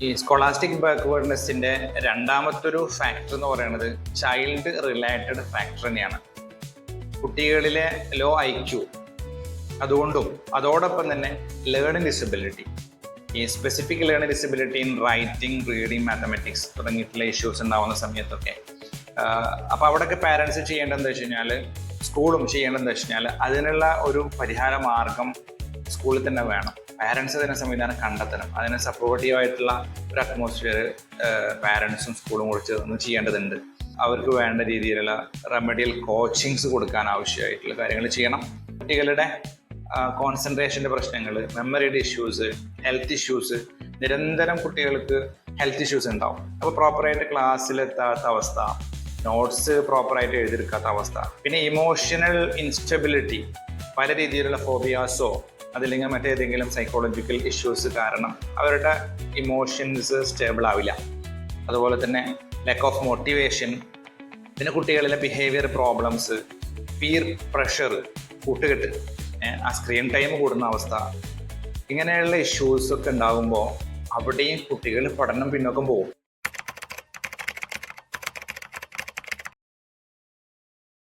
ഈ scholastic ബാക്ക്വേർഡ്നെസ്സിന്റെ രണ്ടാമത്തൊരു factor എന്ന് പറയുന്നത് ചൈൽഡ് റിലേറ്റഡ് ഫാക്ടർ തന്നെയാണ്. കുട്ടികളിലെ ലോ IQ, അതുകൊണ്ടും അതോടൊപ്പം തന്നെ ലേണിംഗ് ഡിസബിലിറ്റി, ഈ specific learning disability in writing, reading, mathematics തുടങ്ങിയിട്ടുള്ള ഇഷ്യൂസ് ഉണ്ടാവുന്ന സമയത്തൊക്കെ അപ്പോൾ അവിടെയൊക്കെ പാരൻസ് ചെയ്യേണ്ടതെന്ന് വെച്ച് കഴിഞ്ഞാൽ, സ്കൂളും ചെയ്യേണ്ടതെന്ന് വെച്ച് കഴിഞ്ഞാൽ അതിനുള്ള ഒരു പരിഹാര മാർഗം സ്കൂളിൽ തന്നെ വേണം. പാരൻസ് അതിനെ സംവിധാനം കണ്ടെത്തണം. അതിന് സപ്പോർട്ടീവായിട്ടുള്ള ഒരു അറ്റ്മോസ്ഫിയർ പാരൻസും സ്കൂളും കുറിച്ച് ഒന്ന് ചെയ്യേണ്ടതുണ്ട്. അവർക്ക് വേണ്ട രീതിയിലുള്ള റെമഡിയൽ കോച്ചിങ്സ് കൊടുക്കാൻ ആവശ്യമായിട്ടുള്ള കാര്യങ്ങൾ ചെയ്യണം. കുട്ടികളുടെ കോൺസെൻട്രേഷൻ്റെ പ്രശ്നങ്ങൾ, മെമ്മറിയുടെ ഇഷ്യൂസ്, ഹെൽത്ത് ഇഷ്യൂസ്, നിരന്തരം കുട്ടികൾക്ക് ഹെൽത്ത് ഇഷ്യൂസ് ഉണ്ടാവും. അപ്പോൾ പ്രോപ്പറായിട്ട് ക്ലാസ്സിലെത്താത്ത അവസ്ഥ, നോട്ട്സ് പ്രോപ്പറായിട്ട് എഴുതിയെടുക്കാത്ത അവസ്ഥ, പിന്നെ ഇമോഷണൽ ഇൻസ്റ്റബിലിറ്റി, പല രീതിയിലുള്ള ഫോബിയാസോ അതില്ലെങ്കിൽ മറ്റേതെങ്കിലും സൈക്കോളജിക്കൽ ഇഷ്യൂസ് കാരണം അവരുടെ ഇമോഷൻസ് സ്റ്റേബിൾ ആവില്ല. അതുപോലെ തന്നെ ലാക്ക് ഓഫ് മോട്ടിവേഷൻ, പിന്നെ കുട്ടികളിലെ ബിഹേവിയർ പ്രോബ്ലംസ്, പീർ പ്രഷർ, കൂട്ടുകെട്ട്, ആ സ്ക്രീൻ ടൈം കൂടുന്ന അവസ്ഥ, ഇങ്ങനെയുള്ള ഇഷ്യൂസൊക്കെ ഉണ്ടാകുമ്പോൾ അവിടെയും കുട്ടികൾ പഠനം പിന്നോക്കം പോകും.